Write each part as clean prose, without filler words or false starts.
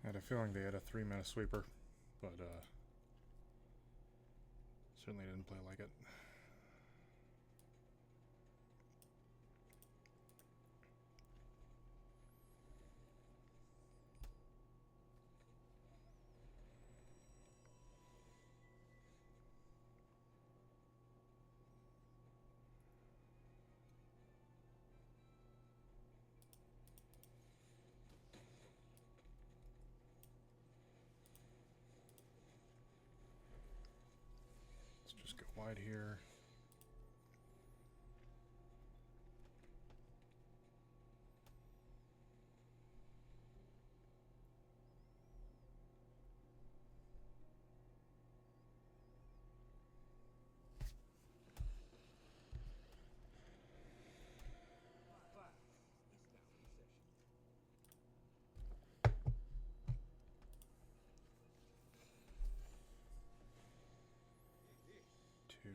I had a feeling they had a 3-mana sweeper, but certainly didn't play like it. Let's just go wide here. Two.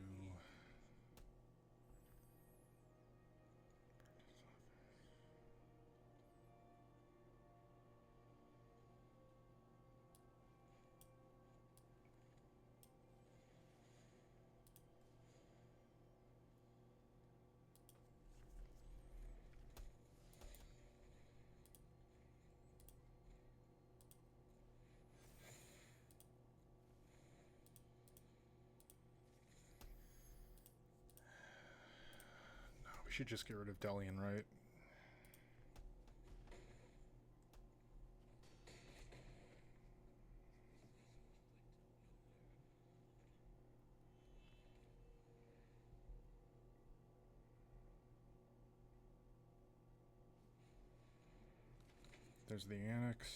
No, we should just get rid of Delian, right? There's the Annex.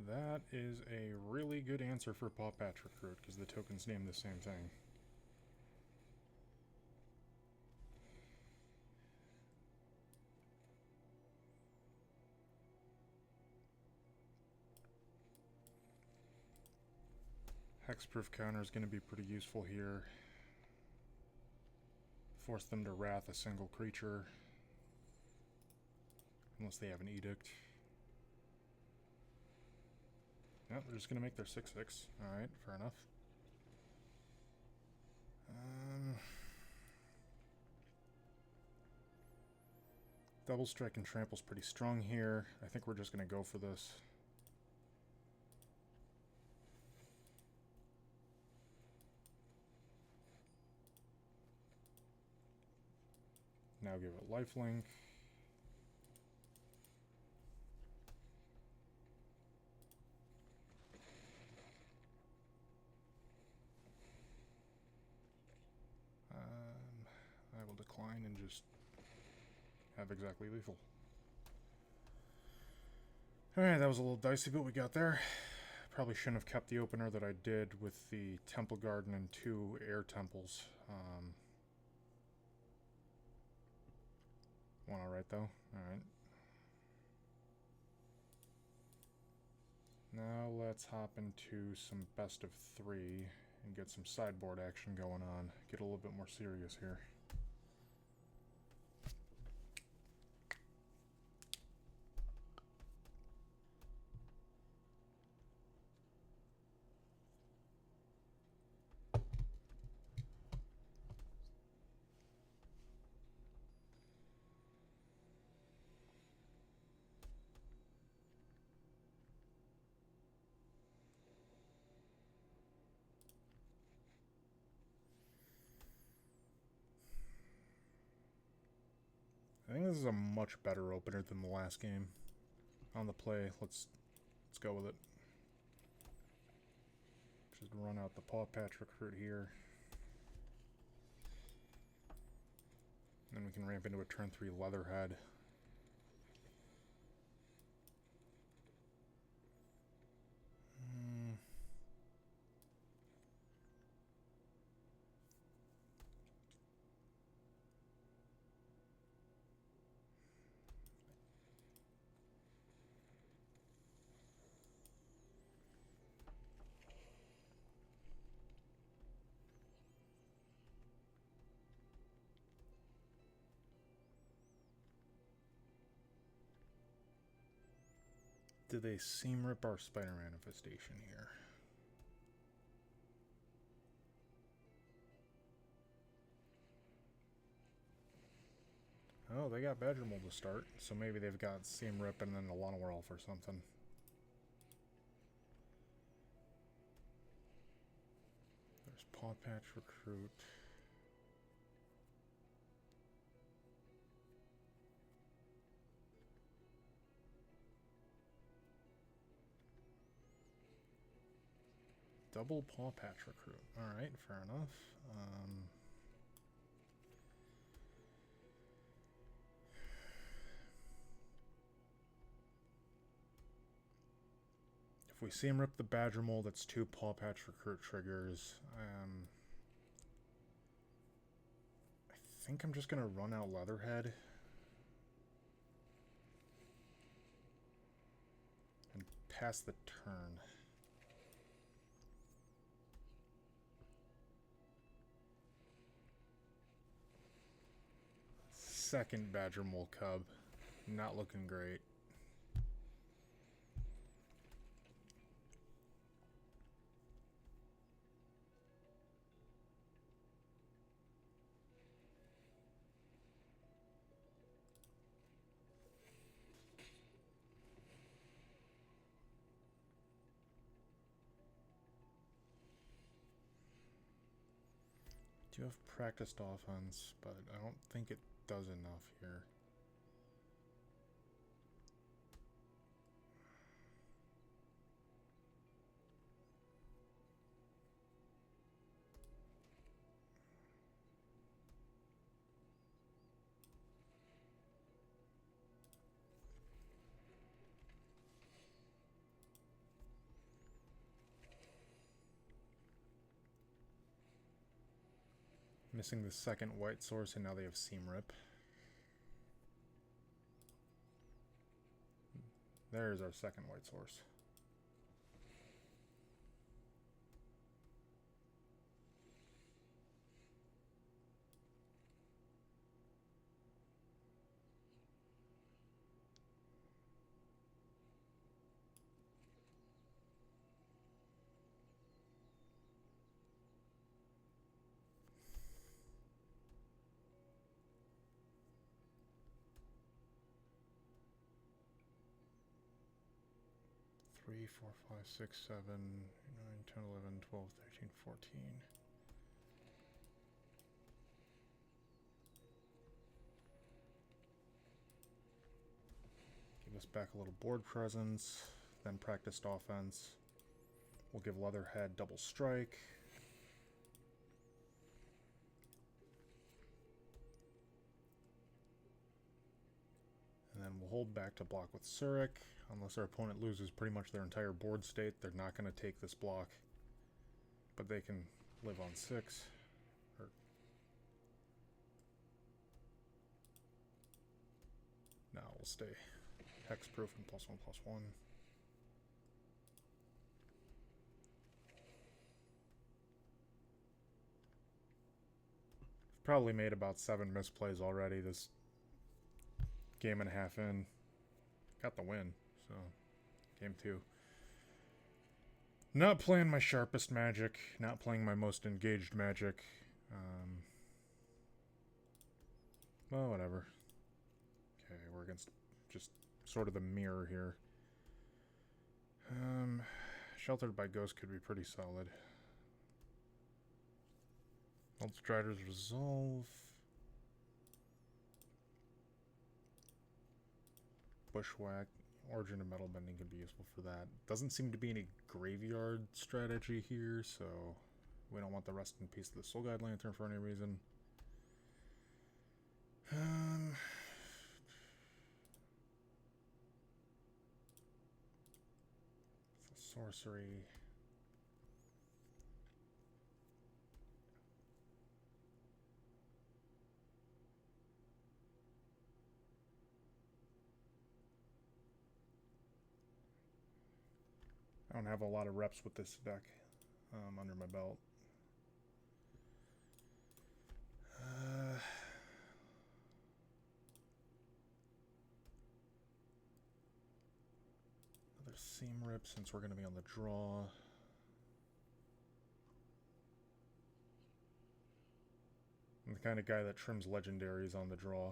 That is a really good answer for Paw Patch Recruit, because the token's named the same thing. Hexproof counter is going to be pretty useful here. Force them to wrath a single creature. Unless they have an edict. No, they're just going to make their 6/6. Alright, fair enough. Double Strike and Trample's pretty strong here. I think we're just going to go for this. Now give it lifelink. I will decline and just have exactly lethal. Alright, that was a little dicey, but we got there. Probably shouldn't have kept the opener that I did with the Temple Garden and 2 air temples. One alright though. Alright. Now let's hop into some best of 3 and get some sideboard action going on. Get a little bit more serious here. I think this is a much better opener than the last game. On the play, let's go with it. Just run out the Paw Patch Recruit here. And then we can ramp into a turn 3 Leatherhead. Do they seam rip our spider manifestation here? Oh, they got Badger Mold to start, so maybe they've got seam rip and then a Lana Werewolf or something. There's Paw Patch Recruit. Double Paw Patch Recruit. Alright, fair enough. If we seam rip the Badger Mold, that's 2 Paw Patch Recruit triggers. I think I'm just going to run out Leatherhead. And pass the turn. Second Badger Mole Cub. Not looking great. Do have practiced offense, but I don't think it does enough here. Missing the second white source, and now they have seam rip. There's our second white source. Three, 4, 5, 6, 7, 9, 10, 11, 12, 13, 14. Give us back a little board presence, then practiced offense. We'll give Leatherhead double strike. And then we'll hold back to block with Surik. Unless our opponent loses pretty much their entire board state, they're not going to take this block. But they can live on 6. No, we'll stay hexproof and +1/+1. Probably made about 7 misplays already this game and a half in. Got the win, so game 2. Not playing my sharpest Magic, not playing my most engaged Magic. Well, whatever. Okay, we're against just sort of the mirror here. Sheltered by Ghost could be pretty solid. Strider's Resolve. Bushwhack. Origin of Metal Bending could be useful for that. Doesn't seem to be any graveyard strategy here, so we don't want the Rest in Peace of the Soul Guide Lantern for any reason. Sorcery. I don't have a lot of reps with this deck under my belt. Seam Rip since we're going to be on the draw. I'm the kind of guy that trims legendaries on the draw.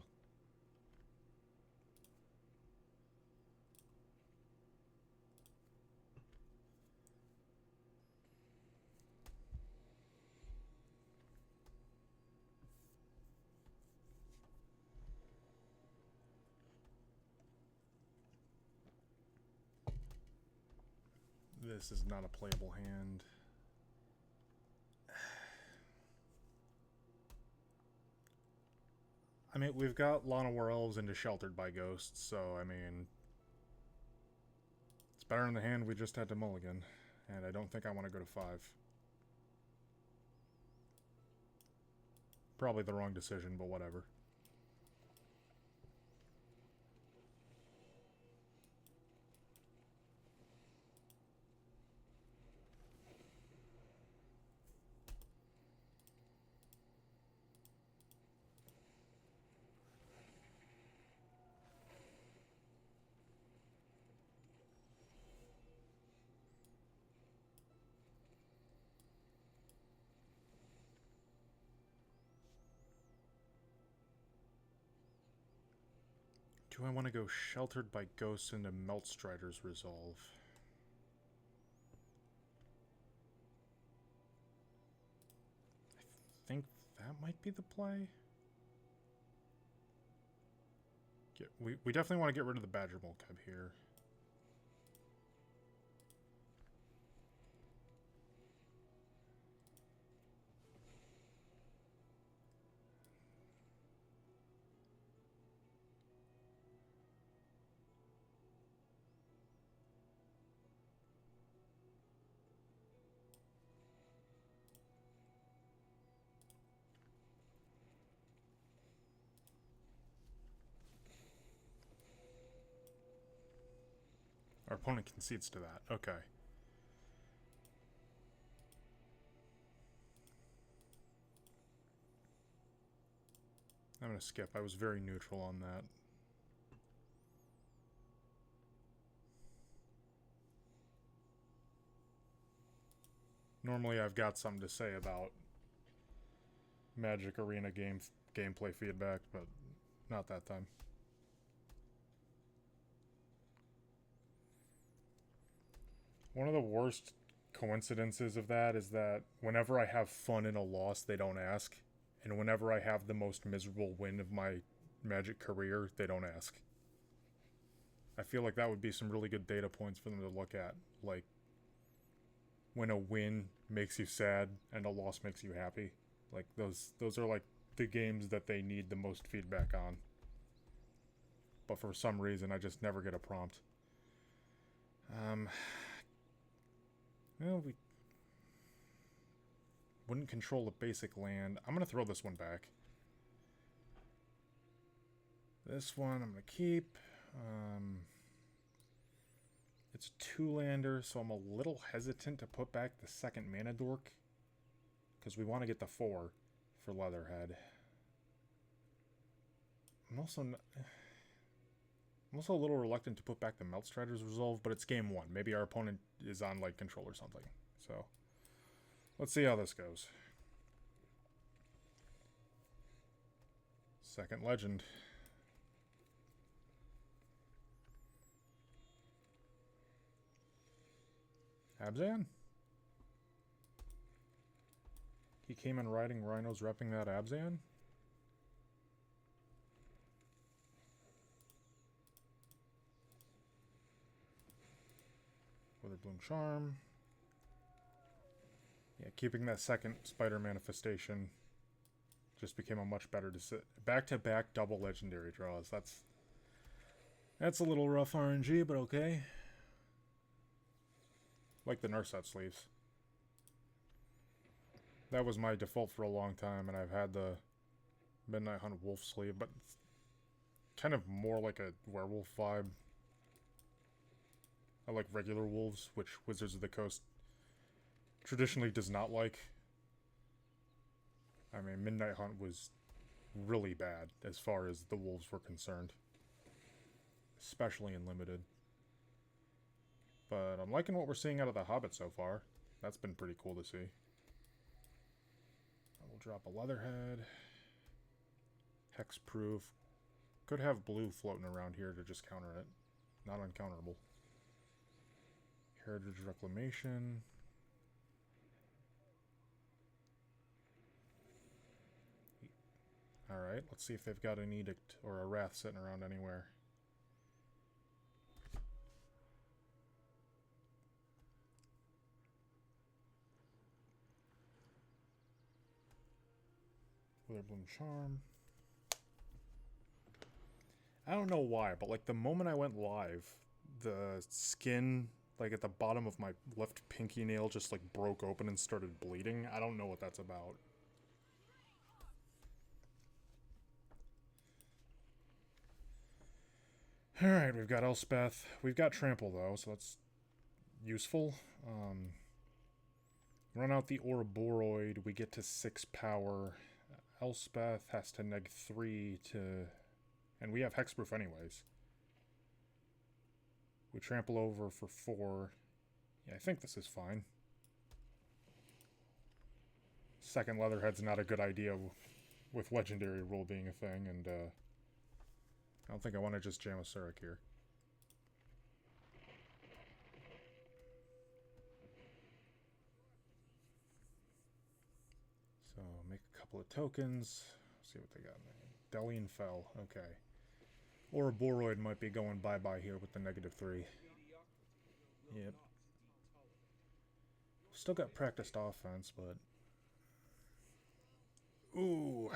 This is not a playable hand. I mean, we've got Lana War Elves into Sheltered by Ghosts, so, I mean... It's better in the hand we just had to mulligan. And I don't think I want to go to 5. Probably the wrong decision, but whatever. Do I want to go Sheltered by Ghosts into Meltstrider's Resolve? I think that might be the play. We definitely want to get rid of the Badger Molcab here. Our opponent concedes to that. Okay. I'm going to skip. I was very neutral on that. Normally I've got something to say about Magic Arena gameplay feedback, but not that time. One of the worst coincidences of that is that whenever I have fun in a loss, they don't ask. And whenever I have the most miserable win of my Magic career, they don't ask. I feel like that would be some really good data points for them to look at. Like, when a win makes you sad and a loss makes you happy. Like, those are like the games that they need the most feedback on. But for some reason, I just never get a prompt. Well, we wouldn't control a basic land. I'm going to throw this one back. This one I'm going to keep. It's a 2-lander, so I'm a little hesitant to put back the second mana dork. Because we want to get the 4 for Leatherhead. I'm also a little reluctant to put back the Meltstrider's Resolve, but it's game 1. Maybe our opponent is on light control or something. So, let's see how this goes. Second legend. Abzan? He came in riding Rhinos repping that Abzan? Witherbloom Charm. Yeah, keeping that second Spider Manifestation just became a much better decision. Back-to-back double legendary draws. That's a little rough RNG, but okay. Like the Narset sleeves. That was my default for a long time, and I've had the Midnight Hunt Wolf sleeve, but it's kind of more like a werewolf vibe. I like regular wolves, which Wizards of the Coast traditionally does not like. I mean, Midnight Hunt was really bad as far as the wolves were concerned. Especially in Limited. But I'm liking what we're seeing out of the Hobbit so far. That's been pretty cool to see. We'll drop a Leatherhead. Hexproof. Could have blue floating around here to just counter it. Not uncounterable. Heritage Reclamation. Alright, let's see if they've got an Edict or a Wrath sitting around anywhere. Witherbloom Charm. I don't know why, but like the moment I went live, the skin like at the bottom of my left pinky nail just like broke open and started bleeding. I don't know what that's about. Alright, we've got Elspeth. We've got Trample though, so that's useful. Run out the Ouroboros, we get to 6 power. Elspeth has to neg 3 to... And we have Hexproof anyways. We trample over for 4. Yeah, I think this is fine. Second Leatherhead's not a good idea with Legendary Rule being a thing, and I don't think I want to just jam a Surik here. So, make a couple of tokens. See what they got. Delian Fell. Okay. Ouroboros might be going bye-bye here with the -3. Yep. Still got practiced offense, but... Ooh.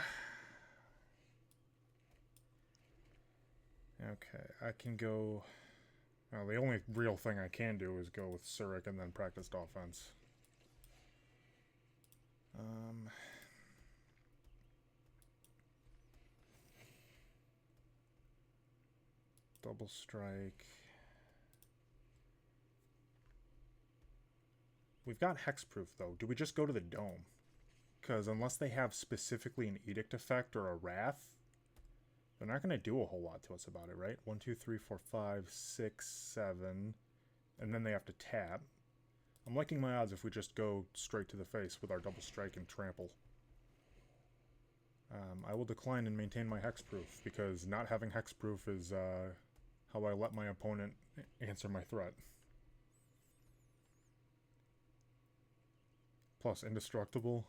Okay, I can go... Well, the only real thing I can do is go with Surik and then practiced offense. Double strike. We've got Hexproof, though. Do we just go to the Dome? Because unless they have specifically an Edict effect or a Wrath, they're not going to do a whole lot to us about it, right? 1, 2, 3, 4, 5, 6, 7. And then they have to tap. I'm liking my odds if we just go straight to the face with our double strike and trample. I will decline and maintain my Hexproof, because not having Hexproof is how I let my opponent answer my threat. Plus indestructible.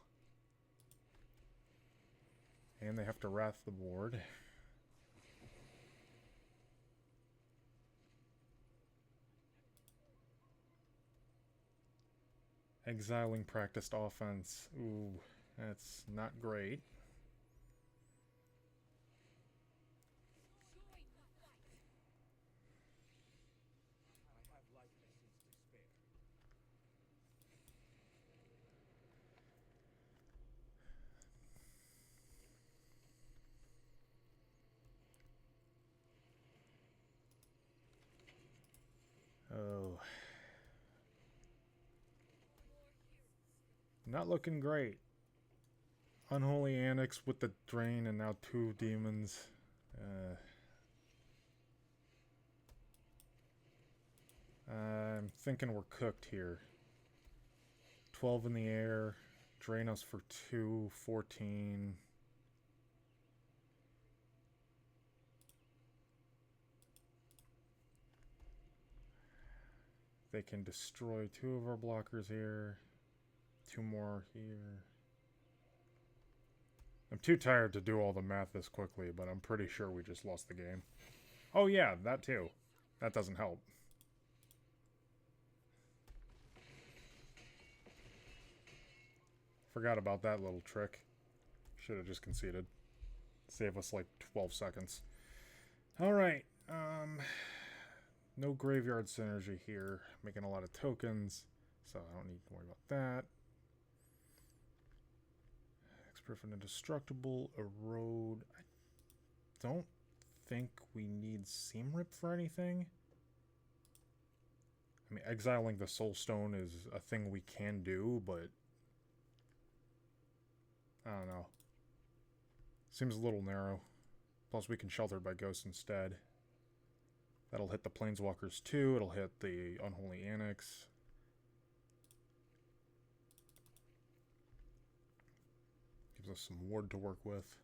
And they have to Wrath the board. Exiling practiced offense. Ooh, that's not great. Oh. Not looking great. Unholy Annex with the Drain and now 2 demons. I'm thinking we're cooked here. 12 in the air. Drain us for 2, 14. They can destroy 2 of our blockers here. 2 more here. I'm too tired to do all the math this quickly, but I'm pretty sure we just lost the game. Oh yeah, that too. That doesn't help. Forgot about that little trick. Should have just conceded. Save us like 12 seconds. Alright, no graveyard synergy here. Making a lot of tokens, so I don't need to worry about that. Hexproof and Indestructible, Erode. I don't think we need Seam Rip for anything. I mean, exiling the Soulstone is a thing we can do, but I don't know. Seems a little narrow. Plus we can Shelter by Ghost instead. That'll hit the Planeswalkers too. It'll hit the Unholy Annex. Gives us some ward to work with.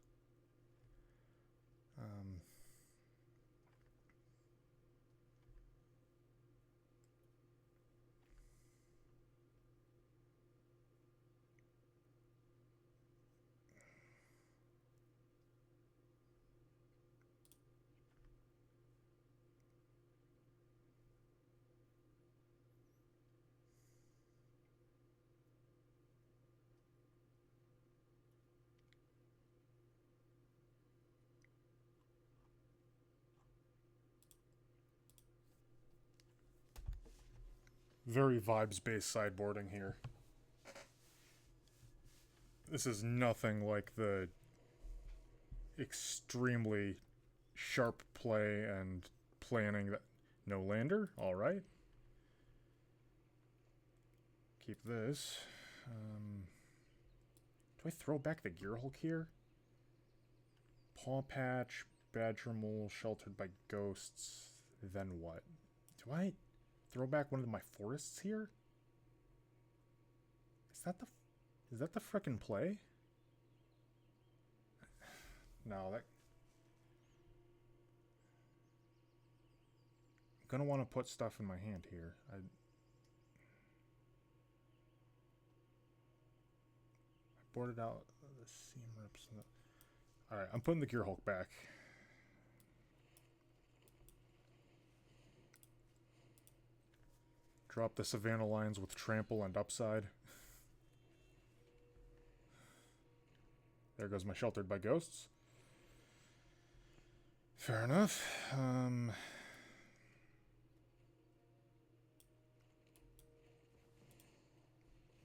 Very vibes-based sideboarding here. This is nothing like the extremely sharp play and planning that... No lander? Alright. Keep this. Do I throw back the Gearhulk here? Paw Patch, Badger Mole, Sheltered by Ghosts. Then what? Do I throw back one of my forests here? Is that the frickin' play? No, that... I'm gonna want to put stuff in my hand here. I boarded out the seam rips. Alright, I'm putting the Gearhulk back. Drop the Savannah Lions with Trample and Upside. There goes my Sheltered by Ghosts. Fair enough.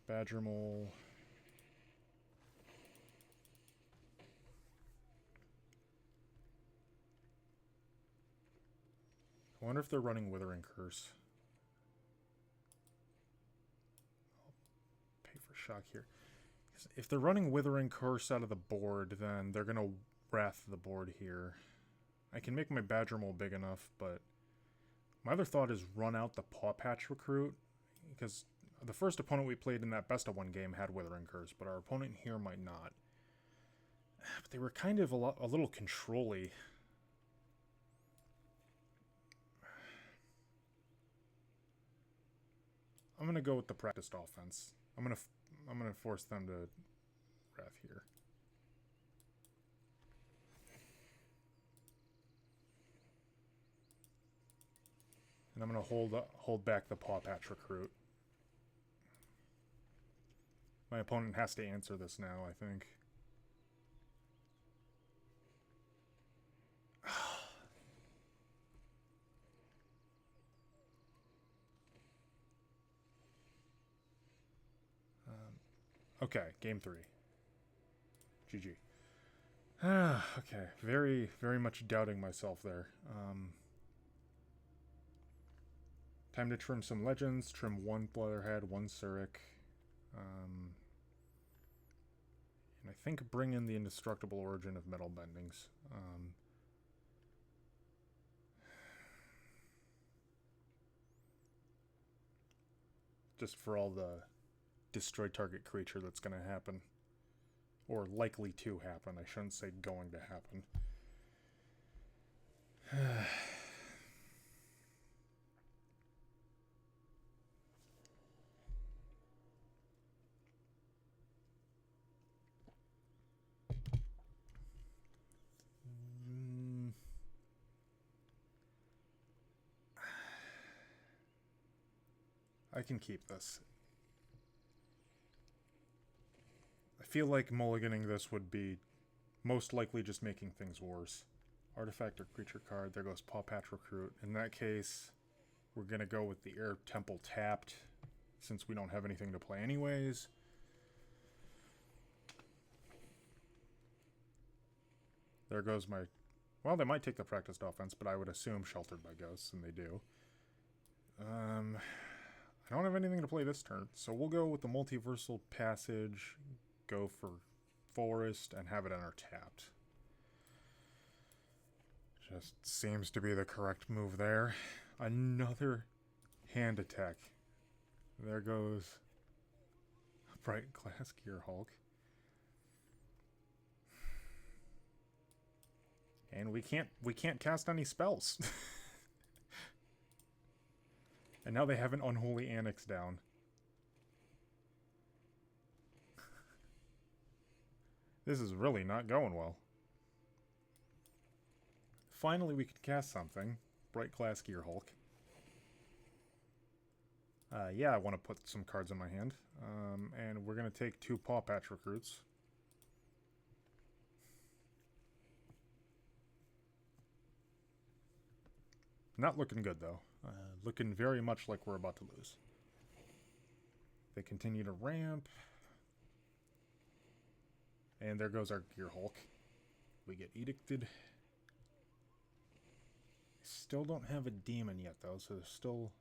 Badger Mole. I wonder if they're running Withering Curse. I'll pay for shock here. If they're running Withering Curse out of the board, then they're going to Wrath the board here. I can make my Badger Mole big enough, but my other thought is run out the Paw Patch Recruit, because the first opponent we played in that best of one game had Withering Curse, but our opponent here might not. But they were kind of a little control-y. I'm gonna go with the practiced offense. I'm gonna force them to Wrath here. And I'm gonna hold back the Paw Patch Recruit. My opponent has to answer this now, I think. Okay, game 3. GG. Okay, very, very much doubting myself there. Time to trim some legends. Trim 1 Leatherhead, 1 Surik. And I think bring in the Indestructible Origin of Metal Bendings. Just for all the destroy target creature that's going to happen. Or likely to happen. I shouldn't say going to happen. I can keep this. I feel like mulliganing this would be most likely just making things worse. Artifact or creature card. There goes Paw Patch Recruit. In that case, we're going to go with the Air Temple tapped, since we don't have anything to play anyways. There goes my... Well, they might take the practiced offense, but I would assume Sheltered by Ghosts, and they do. I don't have anything to play this turn, so we'll go with the Multiversal Passage, go for Forest, and have it enter tapped. Just seems to be the correct move there. Another hand attack. There goes Bright Glass Gear Hulk. And we can't cast any spells. And now they have an Unholy Annex down. This is really not going well. Finally we could cast something. Bright Glass Gear Hulk. Yeah, I want to put some cards in my hand. And we're going to take 2 Paw Patch Recruits. Not looking good, though. Looking very much like we're about to lose. They continue to ramp. And there goes our Gear Hulk. We get Edicted. Still don't have a demon yet, though, so there's still...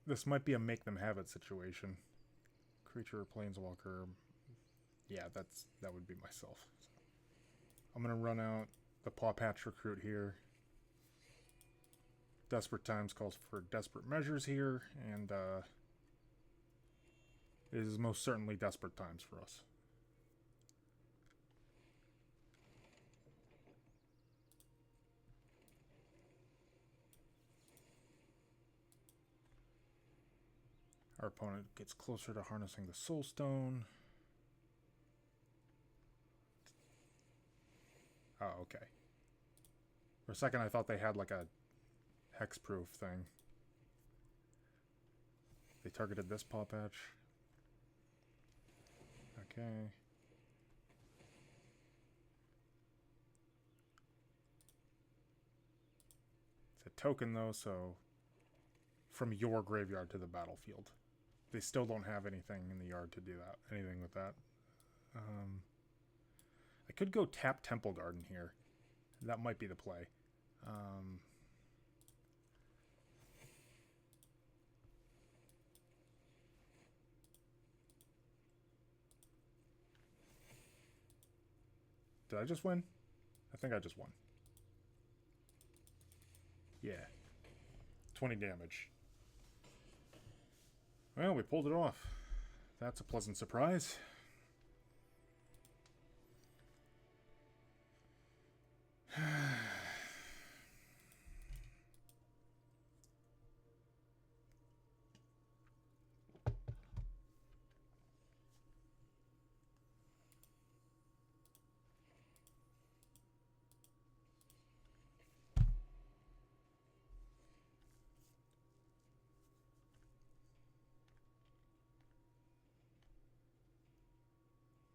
This might be a make them have it situation. Creature, planeswalker. Yeah, that would be myself. So I'm gonna run out the Paw Patch Recruit here. Desperate Times calls for desperate measures here, and it is most certainly desperate times for us. Our opponent gets closer to harnessing the Soul Stone. Oh, okay. For a second I thought they had like a hexproof thing. They targeted this Paw Patch. Okay. It's a token though, so from your graveyard to the battlefield. They still don't have anything in the yard to do that. Anything with that. I could go tap Temple Garden here. That might be the play. Did I just win? I think I just won. Yeah. 20 damage. Well, we pulled it off. That's a pleasant surprise.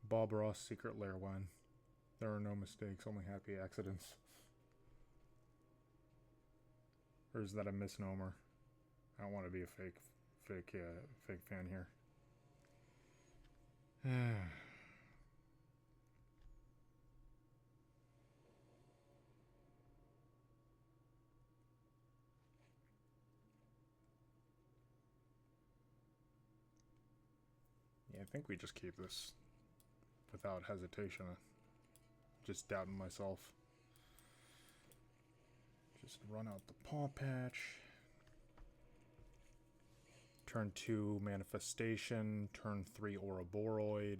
Bob Ross Secret Lair wine. There are no mistakes, only happy accidents. Or is that a misnomer? I don't want to be a fake fan here. Yeah, I think we just keep this without hesitation. Just doubting myself. Just run out the Paw Patch. Turn 2 Manifestation. Turn 3 Ouroboros.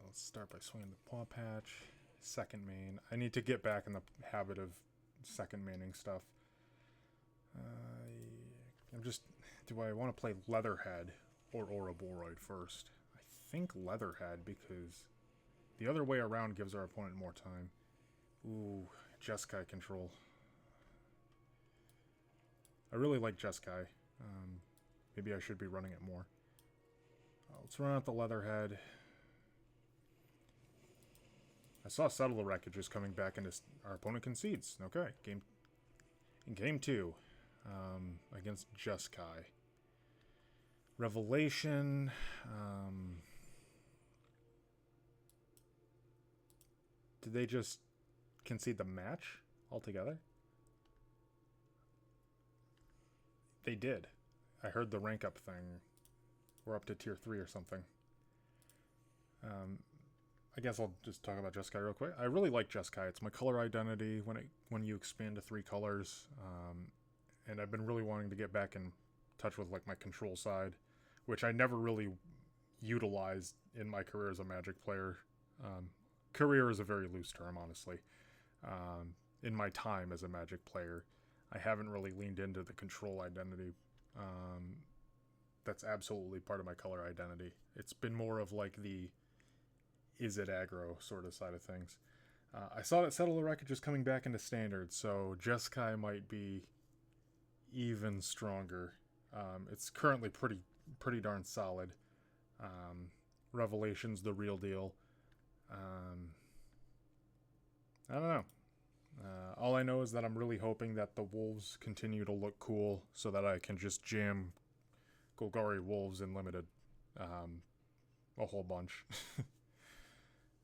Let's start by swinging the Paw Patch. Second main. I need to get back in the habit of second maining stuff. Do I want to play Leatherhead or Ouroboros first? I think Leatherhead, because the other way around gives our opponent more time. Ooh, Jeskai control. I really like Jeskai. Maybe I should be running it more. Let's run out the Leatherhead. I saw Settle the Wreckage is coming back into our opponent concedes. Okay, game 2 against Jeskai. Revelation. Did they just concede the match altogether? They did. I heard the rank up thing. We're up to tier 3 or something. I guess I'll just talk about Jeskai real quick. I really like Jeskai. It's my color identity when you expand to 3 colors. And I've been really wanting to get back in touch with like my control side, which I never really utilized in my career as a Magic player. Career is a very loose term, honestly. In my time as a Magic player, I haven't really leaned into the control identity. That's absolutely part of my color identity. It's been more of like the is it aggro sort of side of things. I saw that Settle the Wreckage is coming back into standard, so Jeskai might be even stronger. It's currently pretty darn solid. Revelation's the real deal. I don't know. All I know is that I'm really hoping that the wolves continue to look cool so that I can just jam Golgari wolves in limited a whole bunch.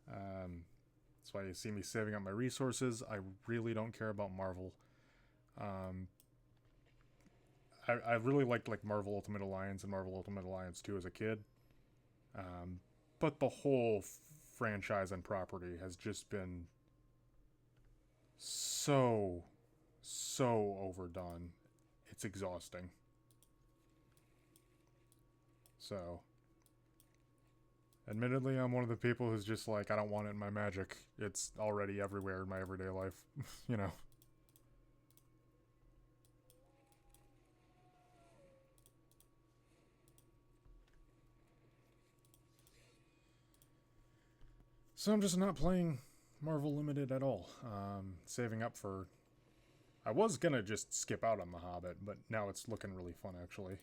That's why you see me saving up my resources. I really don't care about Marvel. I really liked like Marvel Ultimate Alliance and Marvel Ultimate Alliance 2 as a kid. But the whole franchise and property has just been so overdone. It's exhausting. So, admittedly, I'm one of the people who's just like, I don't want it in my Magic. It's already everywhere in my everyday life, you know. So I'm just not playing Marvel Limited at all. Saving up for... I was gonna just skip out on The Hobbit, but now it's looking really fun, actually.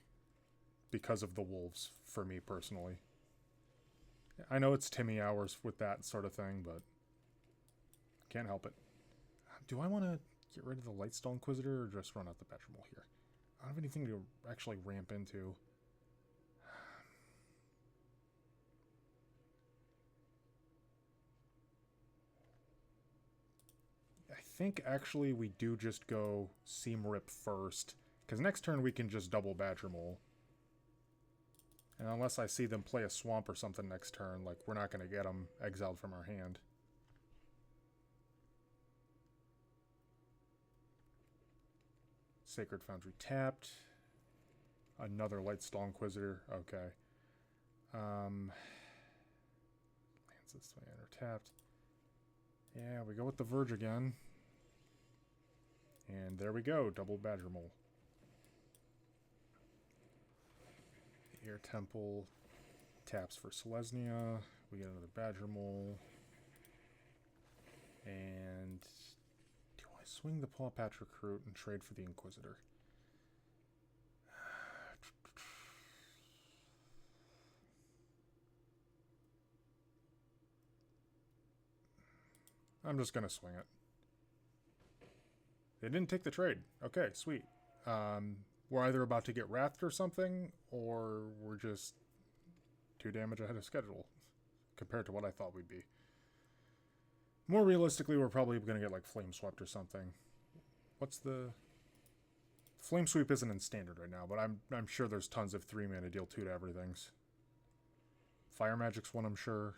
Because of the wolves, for me personally. I know it's Timmy hours with that sort of thing, but... can't help it. Do I want to get rid of the Lightstone Inquisitor or just run out the Petremol here? I don't have anything to actually ramp into. I think actually we do just go Seam Rip first, because next turn we can just double Badger Mole. And unless I see them play a Swamp or something next turn, like, we're not going to get them exiled from our hand. Sacred Foundry tapped. Another Lightstone Inquisitor. Okay. Lands this way, enter tapped. Yeah, we go with the Verge again. And there we go, double Badger Mole. Air Temple taps for Selesnya. We get another Badger Mole. And do I swing the Paw Patch Recruit and trade for the Inquisitor? I'm just going to swing it. They didn't take the trade. Okay, sweet. We're either about to get wrathed or something, or we're just 2 damage ahead of schedule compared to what I thought we'd be. More realistically, we're probably going to get like Flame Swept or something. What's the... Flame Sweep isn't in standard right now, but I'm sure there's tons of 3 mana deal 2 to everything's. Fire Magic's one, I'm sure.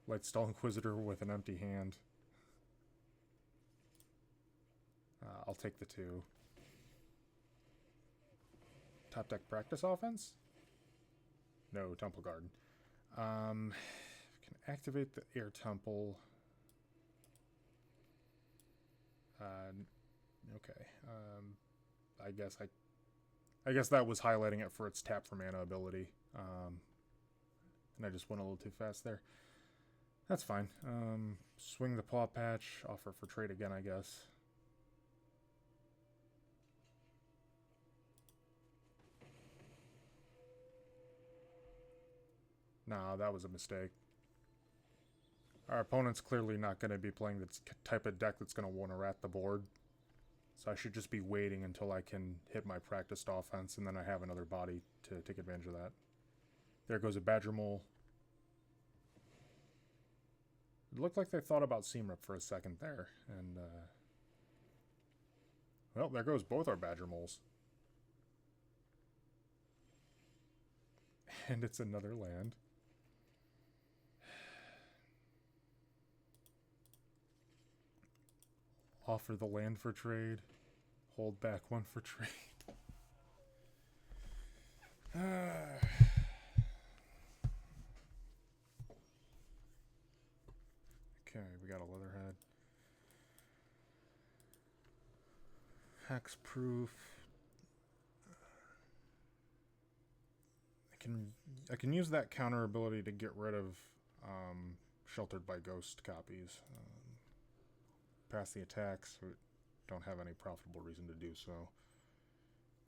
Lightstone Inquisitor with an empty hand. I'll take the 2. Top deck Practice Offense? No, Temple Garden. Can activate the Air Temple. Okay. I guess that was highlighting it for its tap for mana ability. And I just went a little too fast there. That's fine. Swing the Paw Patch, offer for trade again, I guess. Nah, that was a mistake. Our opponent's clearly not going to be playing the type of deck that's going to want to rat the board. So I should just be waiting until I can hit my practiced offense, and then I have another body to take advantage of that. There goes a Badger Mole. It looked like they thought about Seam Rip for a second there, and well, there goes both our Badger Moles. And it's another land. Offer the land for trade. Hold back one for trade. Okay, we got a Leatherhead. Hexproof. I can use that counter ability to get rid of Sheltered by Ghost copies. Pass the attacks. We don't have any profitable reason to do so.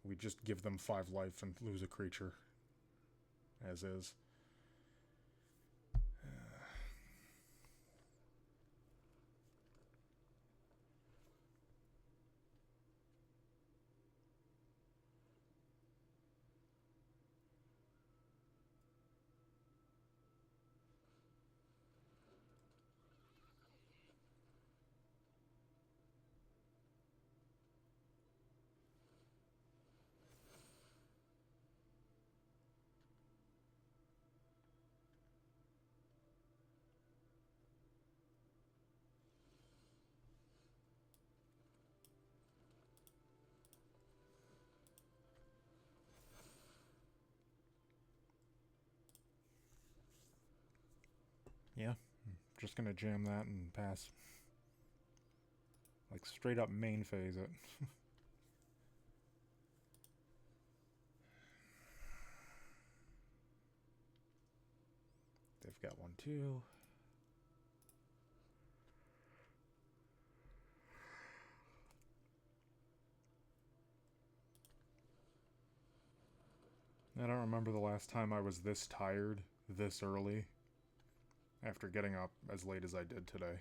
We just give them 5 life and lose a creature. As is. Yeah, just gonna jam that and pass. Like straight up main phase it. They've got one too. I don't remember the last time I was this tired, this early, after getting up as late as I did today.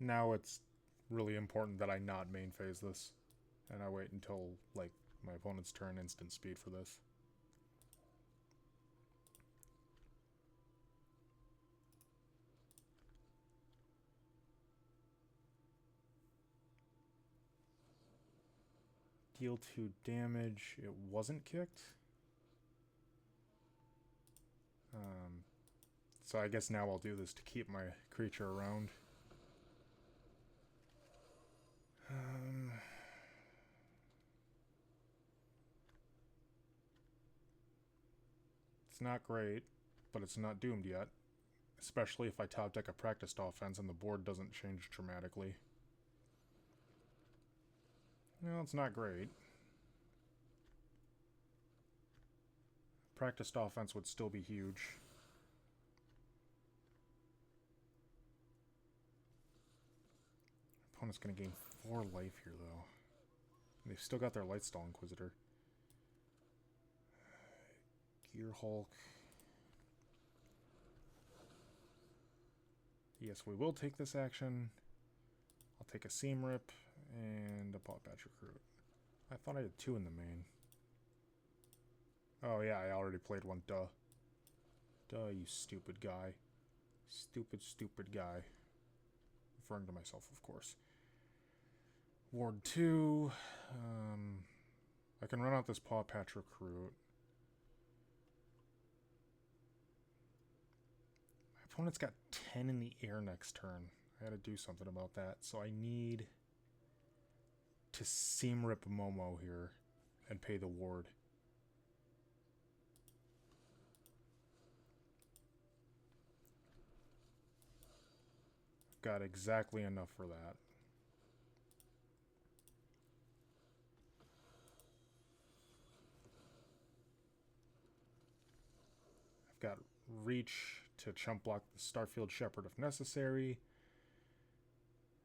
Now it's really important that I not main phase this, and I wait until, like, my opponent's turn instant speed for this. Deal 2 damage. It wasn't kicked. So I guess now I'll do this to keep my creature around. It's not great, but it's not doomed yet. Especially if I top deck a practiced offense and the board doesn't change dramatically. No, it's not great. Practiced offense would still be huge. Opponent's going to gain 4 life here, though. They've still got their Lightstall Inquisitor. Gear Hulk. Yes, we will take this action. I'll take a Seam Rip and a Paw Patch Recruit. I thought I had 2 in the main. Oh yeah, I already played one. Duh. Duh, you stupid guy. Stupid, stupid guy. Referring to myself, of course. Ward 2. I can run out this Paw Patch Recruit. My opponent's got 10 in the air next turn. I gotta do something about that. So I need to Seam Rip Momo here and pay the ward. Got exactly enough for that. Got reach to chump block the Starfield Shepherd if necessary.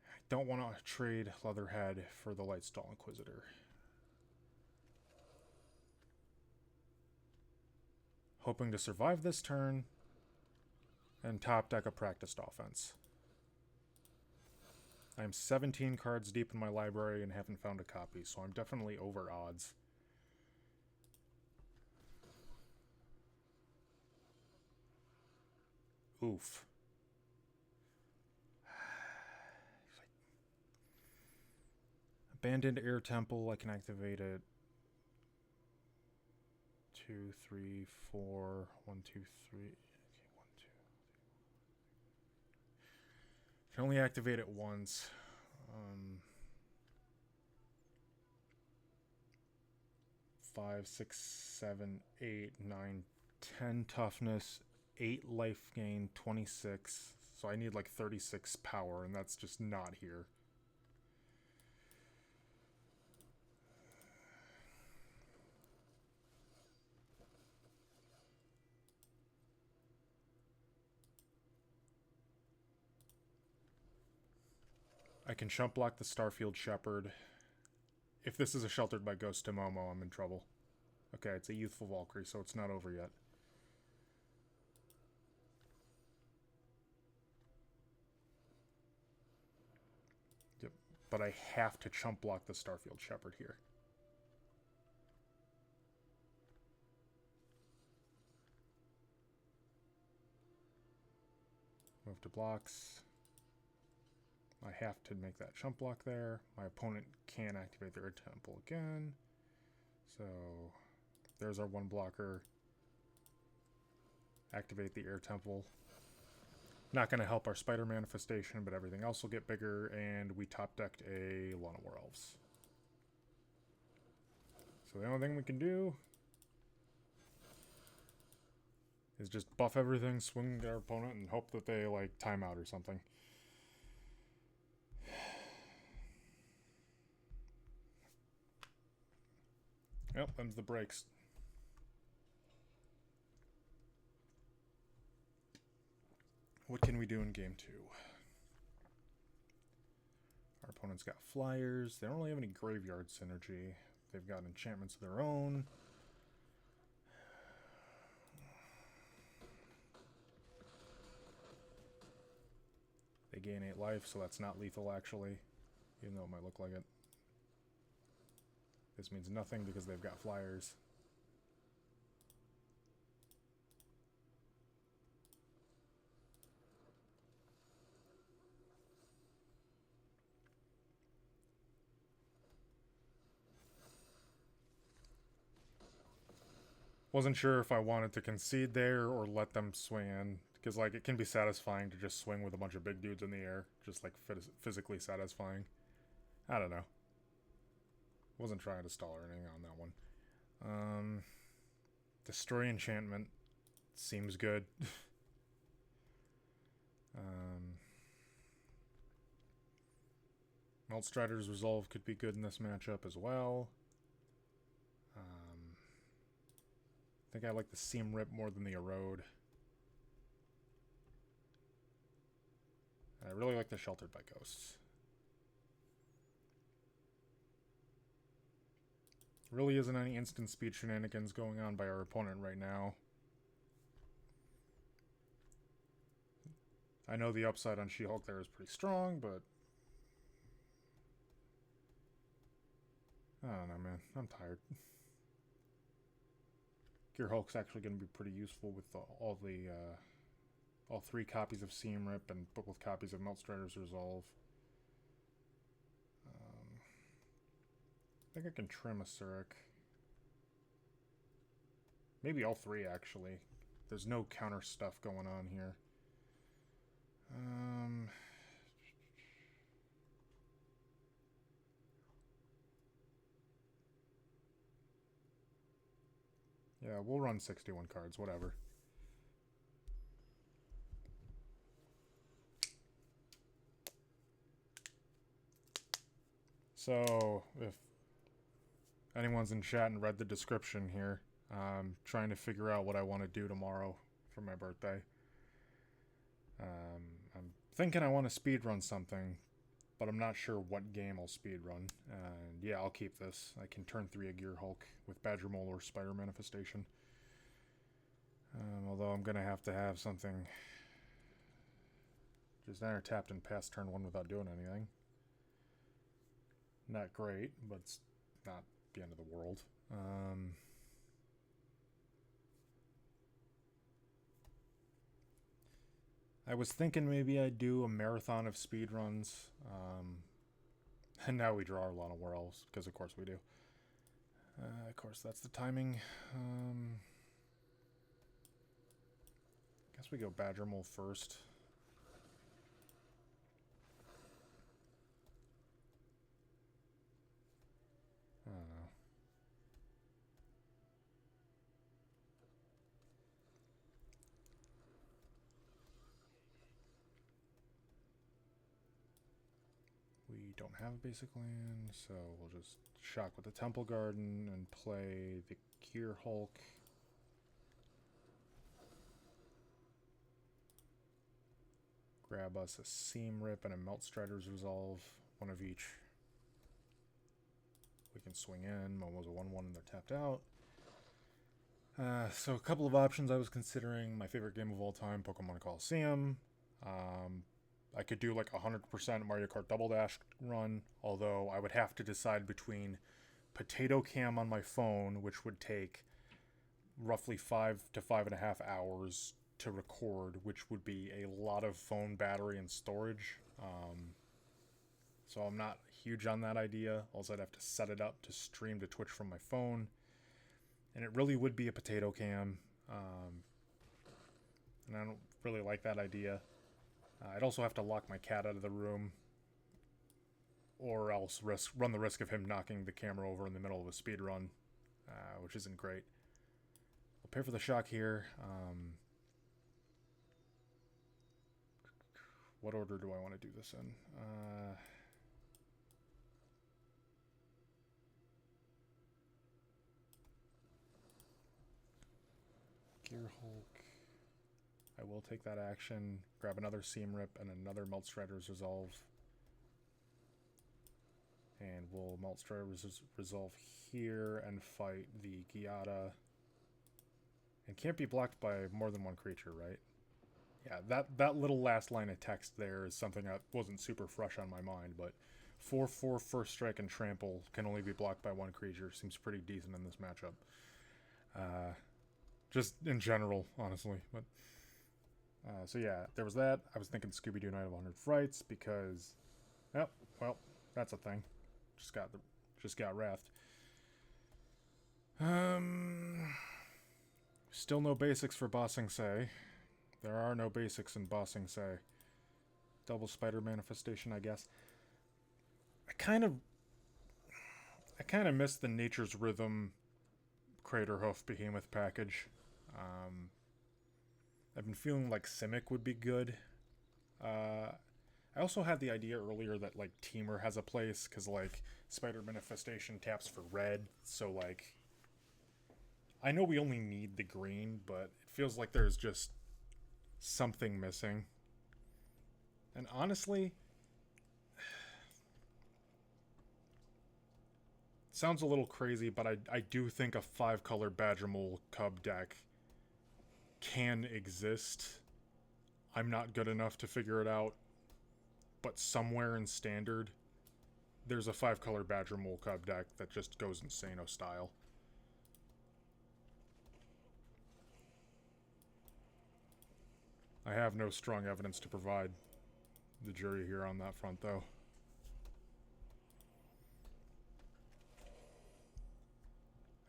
I don't want to trade Leatherhead for the Lightstall Inquisitor. Hoping to survive this turn and top deck a practiced offense. I'm 17 cards deep in my library and haven't found a copy, so I'm definitely over odds. Oof. Abandoned Air Temple, I can activate it. 2, 3, 4, 1, 2, 3. Okay, 1, 2. Can only activate it once. 5, 6, 7, 8, 9, 10 toughness, 8 life gain, 26. So I need like 36 power, and that's just not here. I can chump block the Starfield Shepherd. If this is a Sheltered by Ghost to Momo, I'm in trouble. Okay, it's a Youthful Valkyrie, so it's not over yet. Yep, but I have to chump block the Starfield Shepherd here. Move to blocks. I have to make that chump block there. My opponent can activate their temple again. So there's our one blocker. Activate the air temple. Not going to help our spider manifestation, but everything else will get bigger, and we top decked a Llanowar Elves. So the only thing we can do is just buff everything, swing our opponent, and hope that they like time out or something. Yep, them's the breaks. What can we do in game 2? Our opponent's got flyers. They don't really have any graveyard synergy. They've got enchantments of their own. They gain 8 life, so that's not lethal actually, even though it might look like it. This means nothing because they've got flyers. Wasn't sure if I wanted to concede there or let them swing in, because like it can be satisfying to just swing with a bunch of big dudes in the air, just like physically satisfying. I don't know. Wasn't trying to stall or anything on that one. Destroy enchantment seems good. Meltstrider's Resolve could be good in this matchup as well. I think I like the Seam Rip more than the Erode. And I really like the Sheltered by Ghosts. Really isn't any instant speed shenanigans going on by our opponent right now. I know the upside on She-Hulk there is pretty strong, but I don't know, man. I'm tired. Gear Hulk's actually going to be pretty useful with all 3 copies of Seam Rip and both copies of Meltstrider's Resolve. I think I can trim a Surik. Maybe all 3, actually. There's no counter stuff going on here. Yeah, we'll run 61 cards, whatever. So, if anyone's in chat and read the description here, I'm trying to figure out what I want to do tomorrow. for my birthday. I'm thinking I want to speedrun something, but I'm not sure what game I'll speedrun. And yeah, I'll keep this. I can turn 3 a Gear Hulk with Badger Mole or Spider Manifestation. Although I'm going to have something just enter tapped and pass turn 1 without doing anything. Not great, but it's not the end of the world. I was thinking maybe I'd do a marathon of speedruns. And now we draw a lot of else, because of course we do. Of course, that's the timing. Guess we go Badger Mole first. I don't know. We don't have a basic land, so we'll just shock with the Temple Garden and play the Gear Hulk. Grab us a Seam Rip and a Melt Strider's Resolve, one of each. We can swing in. Momo's a 1-1 and they're tapped out. So a couple of options I was considering. My favorite game of all time, Pokemon Coliseum. I could do like 100% Mario Kart Double Dash run, although I would have to decide between Potato Cam on my phone, which would take roughly 5 to 5.5 hours to record, which would be a lot of phone battery and storage. So I'm not huge on that idea. Also, I'd have to set it up to stream to Twitch from my phone. And it really would be a Potato Cam. And I don't really like that idea. I'd also have to lock my cat out of the room, or else run the risk of him knocking the camera over in the middle of a speed run, which isn't great. I'll pay for the shock here. What order do I want to do this in? Gear Hulk. I will take that action, grab another Seam Rip and another Melt Strider's Resolve. And we'll Melt Strider's Resolve here and fight the Giada. And can't be blocked by more than one creature, right? Yeah, that little last line of text there is something that wasn't super fresh on my mind, but 4/4 First Strike and Trample can only be blocked by one creature. Seems pretty decent in this matchup. Just in general, honestly, but... so yeah, there was that. I was thinking Scooby-Doo Night of 100 Frights because, yep, well, that's a thing. Just got wrathed. Still no basics for Bossing Say. There are no basics in Bossing Say. Double Spider Manifestation, I guess. I kind of miss the Nature's Rhythm Craterhoof Behemoth package. I've been feeling like Simic would be good. I also had the idea earlier that, like, Teamer has a place, because, like, Spider Manifestation taps for red, so, like... I know we only need the green, but it feels like there's just something missing. And honestly... sounds a little crazy, but I do think a 5-color Badger Mole Cub deck can exist. I'm not good enough to figure it out, but somewhere in Standard, there's a 5-color Badger Mole Cub deck that just goes Insano style. I have no strong evidence to provide the jury here on that front, though.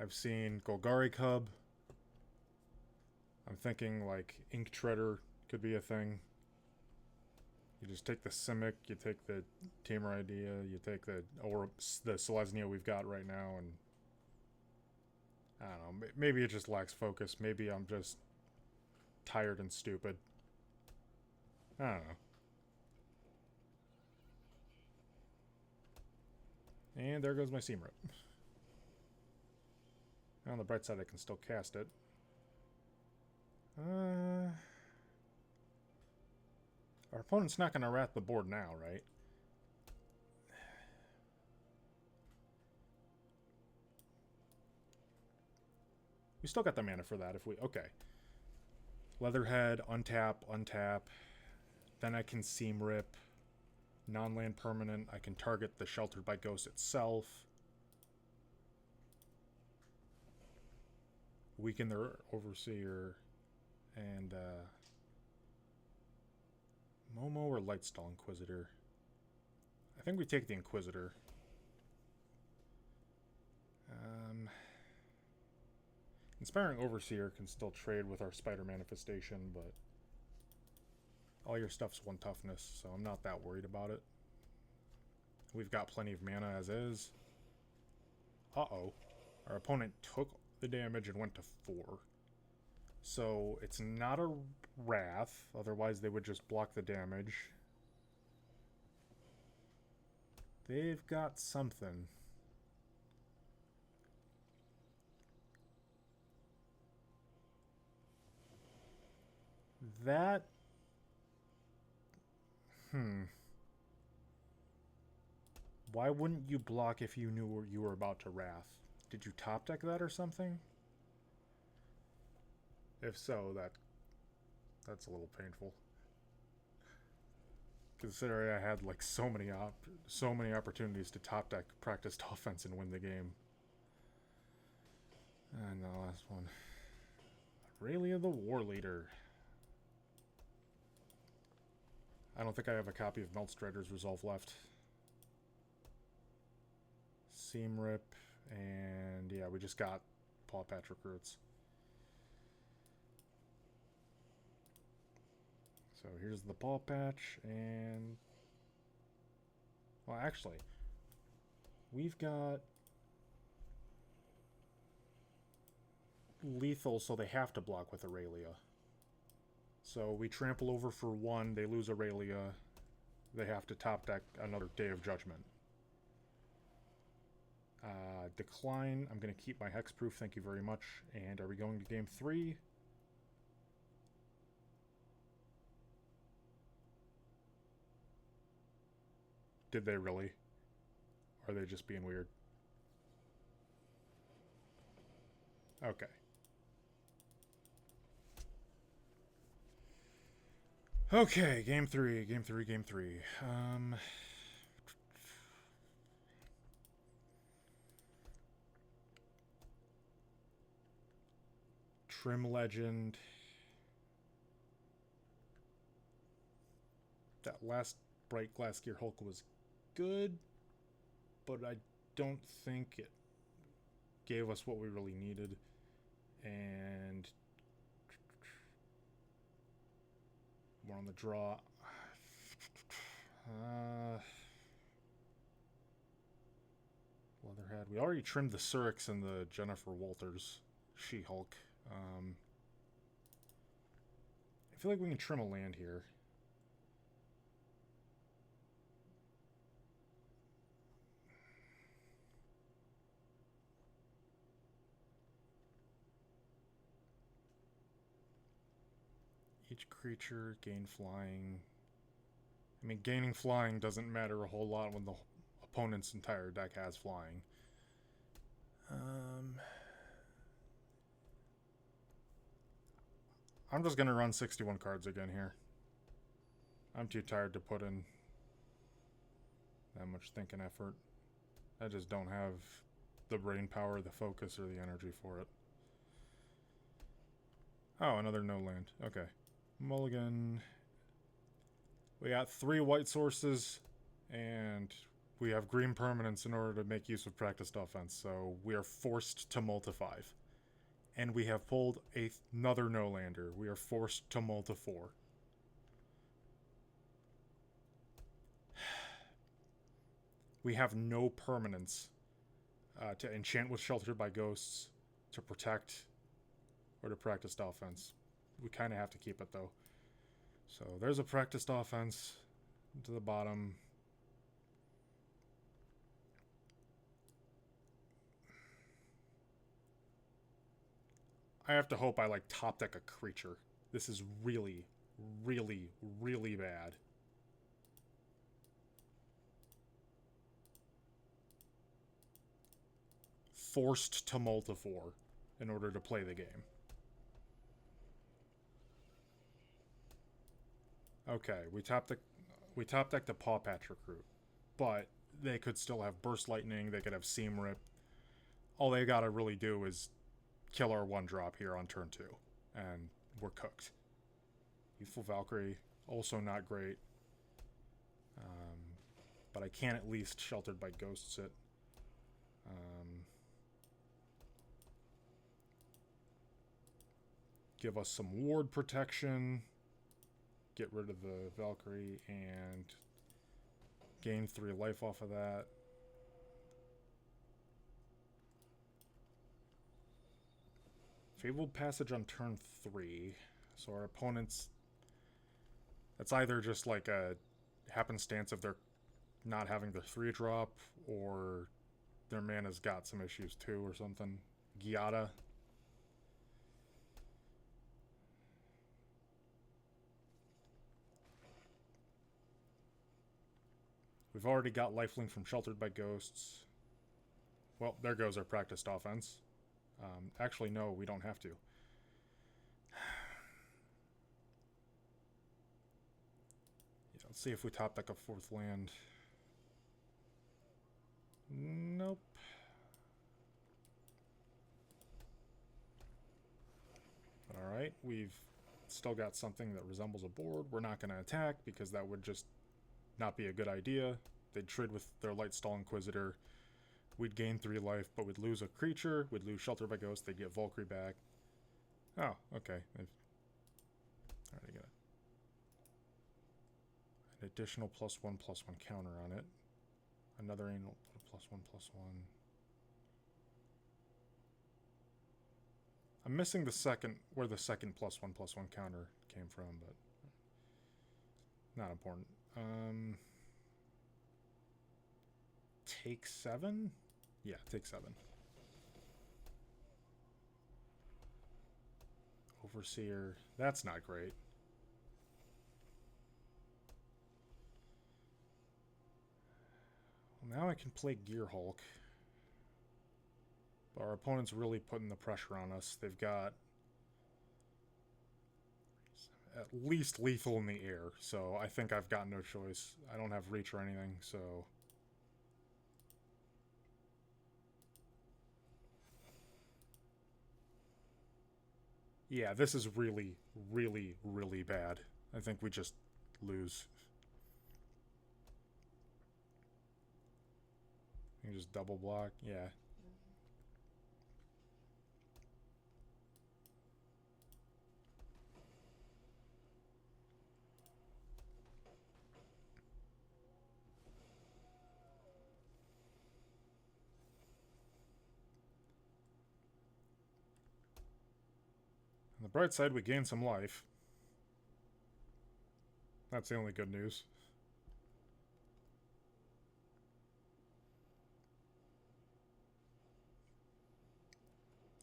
I've seen Golgari Cub. I'm thinking, like, Ink Treader could be a thing. You just take the Simic, you take the Tamer idea, you take the Selesnya we've got right now, and... I don't know, maybe it just lacks focus. Maybe I'm just tired and stupid. I don't know. And there goes my Seam Rip. On the bright side, I can still cast it. Our opponent's not going to wrath the board now, right? We still got the mana for that if we... Okay. Leatherhead, untap, untap. Then I can Seam Rip. Non-land permanent. I can target the Sheltered by Ghost itself. Weaken their Overseer. And, Momo or Lightstall Inquisitor? I think we take the Inquisitor. Inspiring Overseer can still trade with our Spider Manifestation, but all your stuff's 1 toughness, so I'm not that worried about it. We've got plenty of mana as is. Uh-oh. Our opponent took the damage and went to 4. So it's not a Wrath, otherwise they would just block the damage. They've got something. That... Why wouldn't you block if you knew you were about to Wrath? Did you top deck that or something? If so, that's a little painful. Considering I had like so many opportunities to top deck practiced offense and win the game. And the last one. Aurelia the War Leader. I don't think I have a copy of Meltstrider's Resolve left. Seam Rip, and yeah, we just got Paw Patch Recruits. So here's the Paw Patch, and... Well, actually, we've got lethal, so they have to block with Aurelia. So we trample over for 1, they lose Aurelia, they have to top deck another Day of Judgment. Decline, I'm going to keep my Hexproof, thank you very much. And are we going to game 3? Did they really? Or are they just being weird? Okay. Okay, game 3, game 3, game 3. Trim Legend. That last Bright Glass Gear Hulk was good, but I don't think it gave us what we really needed. And we're on the draw. Leatherhead. We already trimmed the Surix and the Jennifer Walters She-Hulk. I feel like we can trim a land here. Each creature gain flying. I mean, gaining flying doesn't matter a whole lot when the opponent's entire deck has flying. I'm just going to run 61 cards again here. I'm too tired to put in that much thinking effort. I just don't have the brain power, the focus, or the energy for it. Oh, another no land. Okay. Mulligan. We got 3 white sources, and we have green permanents in order to make use of practiced offense, so we are forced to mull to 5. And we have pulled another no-lander. We are forced to mull to 4. We have no permanents to enchant with Sheltered by Ghosts, to protect, or to practiced offense. We kind of have to keep it, though. So there's a practiced offense to the bottom. I have to hope I like top deck a creature. This is really, really, really bad. Forced to Multifor in order to play the game. Okay, we top decked a Paw Patch Recruit, but they could still have Burst Lightning, they could have Seam Rip. All they gotta really do is kill our 1-drop here on turn 2, and we're cooked. Youthful Valkyrie, also not great. But I can at least Sheltered by Ghosts it. Give us some ward protection. Get rid of the Valkyrie and gain 3 life off of that. Fabled Passage on turn 3. So our opponents... That's either just like a happenstance of their not having their 3-drop, or their mana's got some issues too or something. Giada. We've already got lifelink from Sheltered by Ghosts. Well, there goes our practiced offense. Actually, no, we don't have to. Yeah, let's see if we top deck a 4th land. Nope. Alright, we've still got something that resembles a board. We're not going to attack because that would just not be a good idea. They'd trade with their Lightstall Inquisitor. We'd gain 3 life, but we'd lose a creature. We'd lose Shelter by Ghost. They'd get Valkyrie back. Oh, okay. They've already got an additional +1/+1 counter on it. Another annual +1/+1. I'm missing the second, where the second +1/+1 counter came from, but not important. Take 7? Yeah, take 7. Overseer, that's not great. Well, now I can play Gear Hulk. But our opponent's really putting the pressure on us. They've got at least lethal in the air, so I think I've got no choice. I don't have reach or anything, so... Yeah, this is really, really, really bad. I think we just lose. You can just double block, yeah. On the bright side, we gain some life. That's the only good news.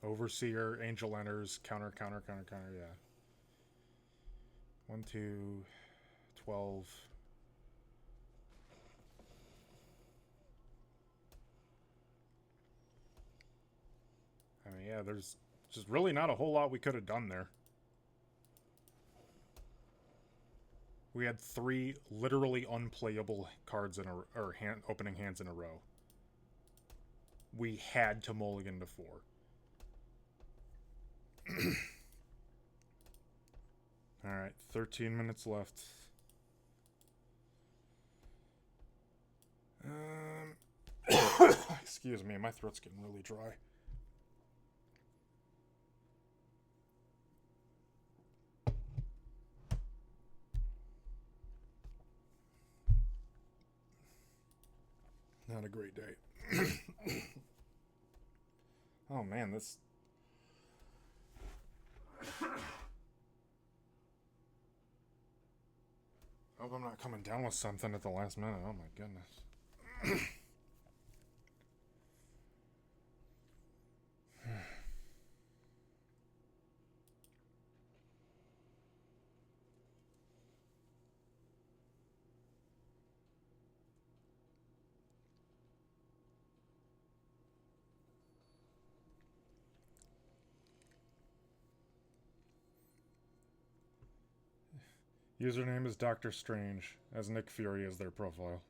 Overseer, Angel enters, counter, yeah. 1, 2, 12. I mean, yeah, there's just really not a whole lot we could have done there. We had 3 literally unplayable cards in a or opening hands in a row. We had to mulligan to 4. Alright, 13 minutes left. Excuse me, my throat's getting really dry. Not a great day. Oh man, this... Hope I'm not coming down with something at the last minute. Oh my goodness. Username is Doctor Strange, as Nick Fury is their profile.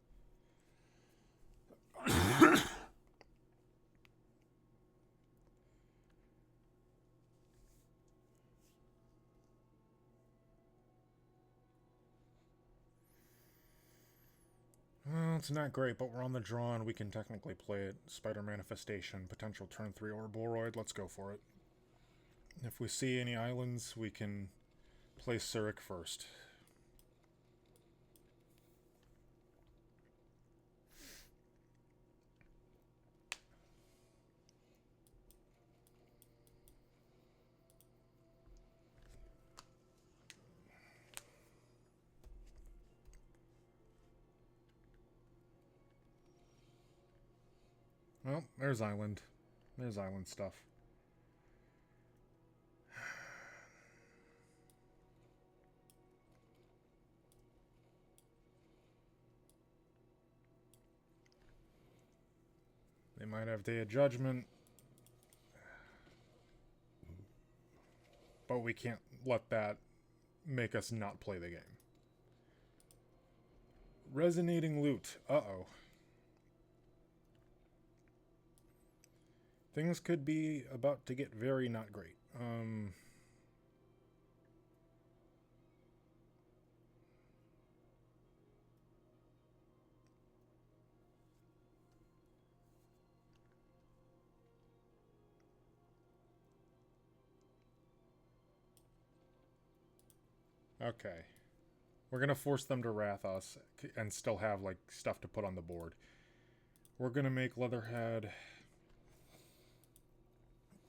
Well, it's not great, but we're on the draw and we can technically play it. Spider Manifestation, potential turn 3 Ouroboros. Let's go for it. If we see any islands, we can play Zurich first. Well, there's island. There's island stuff. They might have Day of Judgment. But we can't let that make us not play the game. Resonating loot. Uh-oh. Things could be about to get very not great. Okay. We're gonna force them to wrath us and still have, like, stuff to put on the board. We're gonna make Leatherhead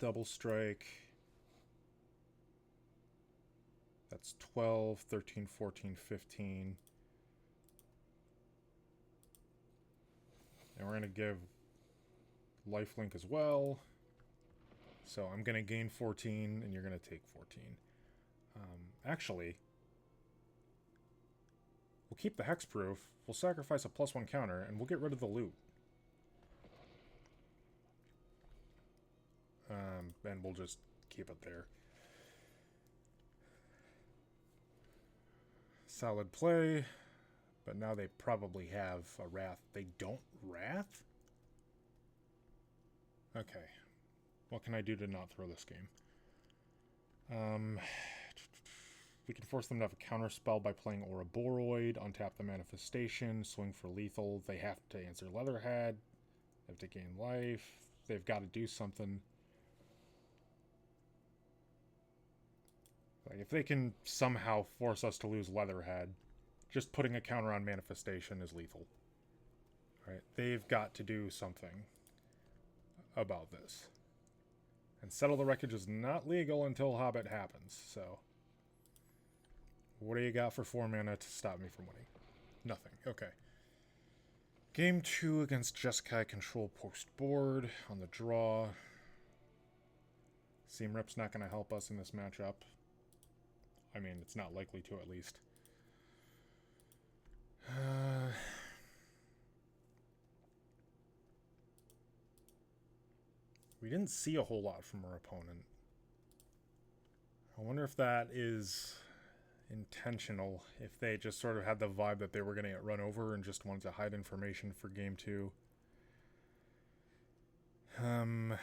double strike. That's 12, 13, 14, 15. And we're gonna give lifelink as well. So I'm gonna gain 14 and you're gonna take 14. Actually, we'll keep the hexproof, we'll sacrifice a +1 counter, and we'll get rid of the loot. And we'll just keep it there. Solid play, but now they probably have a Wrath. They don't Wrath? Okay. What can I do to not throw this game? We can force them to have a counter spell by playing Ouroboros, untap the Manifestation, swing for lethal. They have to answer Leatherhead. They have to gain life. They've got to do something. Like, if they can somehow force us to lose Leatherhead, just putting a counter on Manifestation is lethal. Right? They've got to do something about this. And Settle the Wreckage is not legal until Hobbit happens, so... What do you got for 4 mana to stop me from winning? Nothing. Okay. Game 2 against Jeskai, control post board on the draw. Seam Rip's not going to help us in this matchup. I mean, it's not likely to, at least. We didn't see a whole lot from our opponent. I wonder if that is intentional, if they just sort of had the vibe that they were going to get run over and just wanted to hide information for game 2. I mean,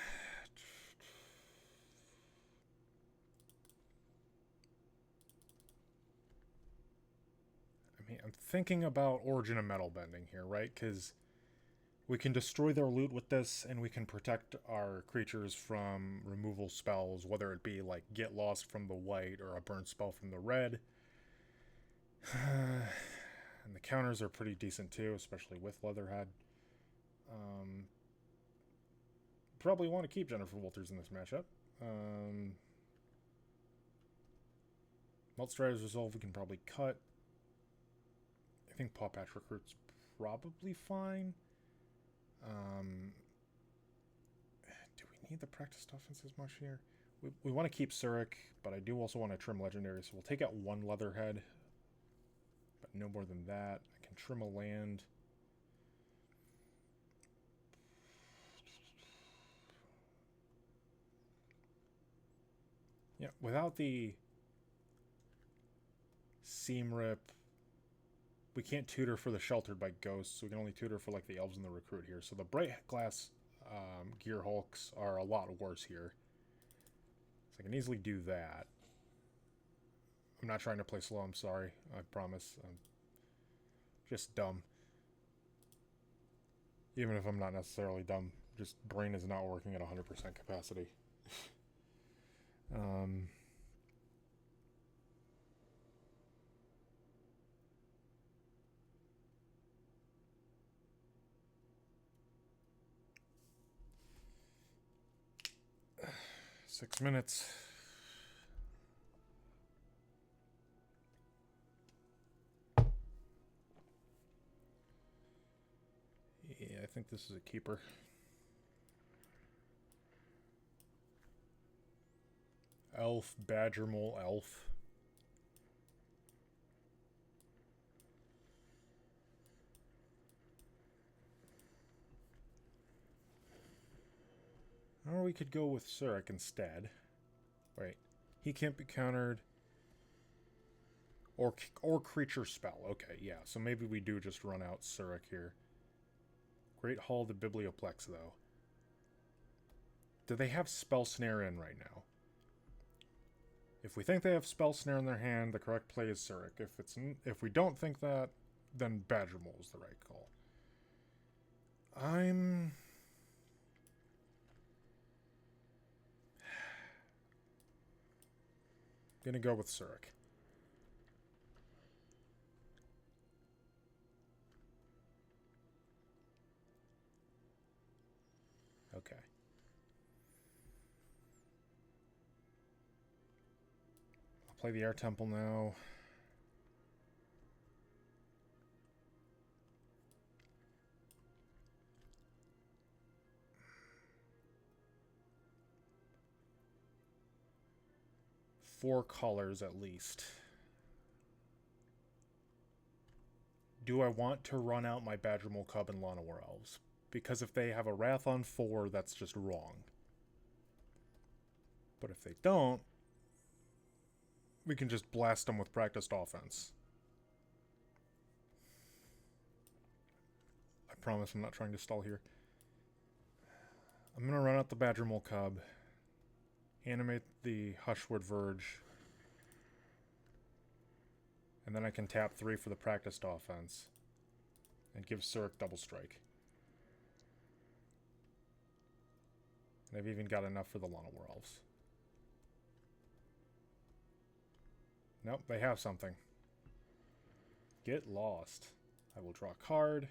I'm thinking about Origin of Metal Bending here, right? Because we can destroy their loot with this, and we can protect our creatures from removal spells, whether it be like Get Lost from the white or a burn spell from the red. And the counters are pretty decent too, especially with Leatherhead. Probably want to keep Jennifer Walters in this matchup. Multistrider's Resolve we can probably cut. I think Paw Patch Recruit's probably fine. Do we need the practice offense as much here? We want to keep Zurich, but I do also want to trim Legendary, so we'll take out 1 Leatherhead. But no more than that. I can trim a land. Yeah, without the Seam Rip. We can't tutor for the Sheltered by Ghosts, so we can only tutor for like the Elves and the Recruit here. So the Bright Glass Gear Hulks are a lot worse here. So I can easily do that. I'm not trying to play slow, I'm sorry. I promise. I'm just dumb. Even if I'm not necessarily dumb. Just brain is not working at 100% capacity. 6 minutes. Yeah, I think this is a keeper. Elf, Badger Mole, Elf. Or we could go with Surik instead. Wait, he can't be countered. Or creature spell. Okay, yeah, so maybe we do just run out Surik here. Great Hall to Biblioplex, though. Do they have Spell Snare in right now? If we think they have Spell Snare in their hand, the correct play is Surik. If we don't think that, then Badger Mole is the right call. I'm gonna go with Surik. Okay. I'll play the Air Temple now. Four colors at least. Do I want to run out my Badger Mole Cub and Llanowar Elves? Because if they have a Wrath on 4, that's just wrong. But if they don't, we can just blast them with Practiced Offense. I promise I'm not trying to stall here. I'm going to run out the Badger Mole Cub, animate the Hushwood Verge, and then I can tap 3 for the Practiced Offense and give Surik double strike. And I've even got enough for the Llanowar Elves. Nope, they have something. Get lost. I will draw a card.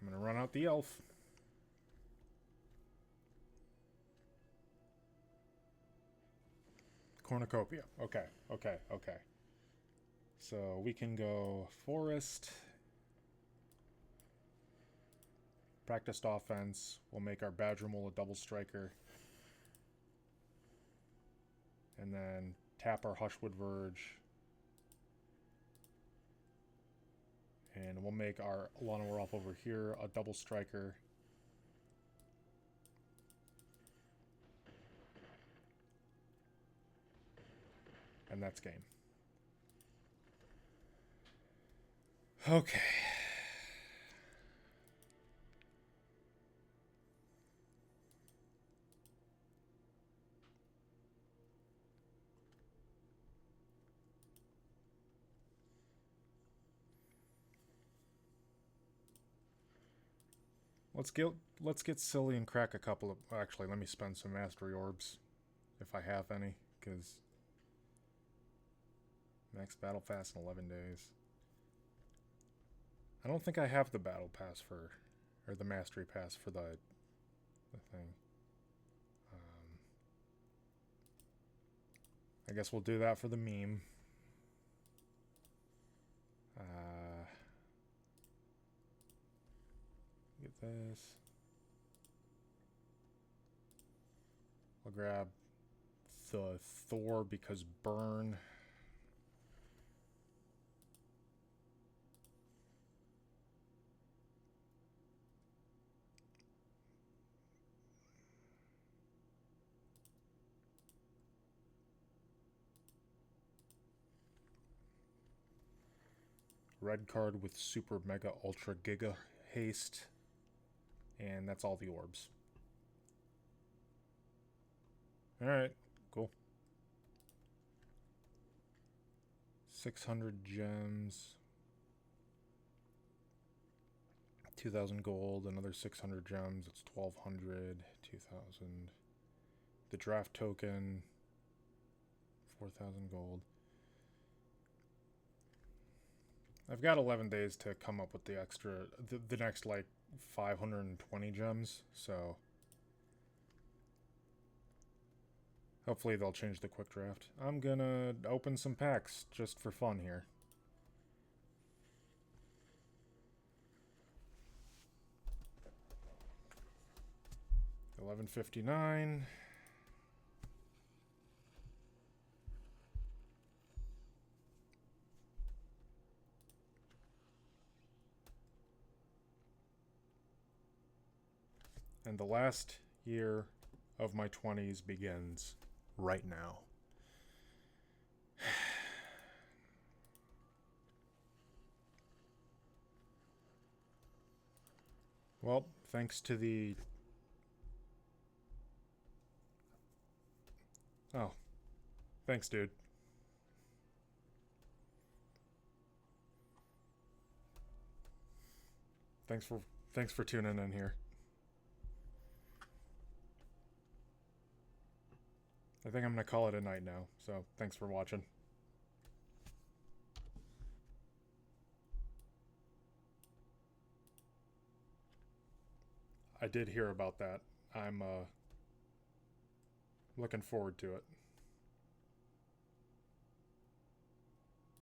I'm going to run out the elf. Cornucopia. Okay, okay, okay. So we can go Forest. Practiced Offense. We'll make our Badger Mole a double striker. And then tap our Hushwood Verge. And we'll make our Llanowar Elf over here a double striker. And that's game. Okay. Let's get silly and crack a couple of... Actually, let me spend some Mastery Orbs, if I have any, because max Battle Pass in 11 days. I don't think I have the Battle Pass for... or the Mastery Pass for the thing. I guess we'll do that for the meme. Get this. I'll grab the Thor because burn. red card with super mega ultra giga haste, and that's all the orbs. Alright, cool. 600 gems, 2,000 gold, another 600 gems, it's 1,200, 2,000. The draft token, 4,000 gold. I've got 11 days to come up with the extra, the next like 520 gems, so hopefully they'll change the quick draft. I'm gonna open some packs just for fun here. $11.59. And the last year of my 20s begins right now. Well, thanks to the... Oh. Thanks, dude. Thanks for tuning in here. I think I'm going to call it a night now, so thanks for watching. I did hear about that. I'm looking forward to it.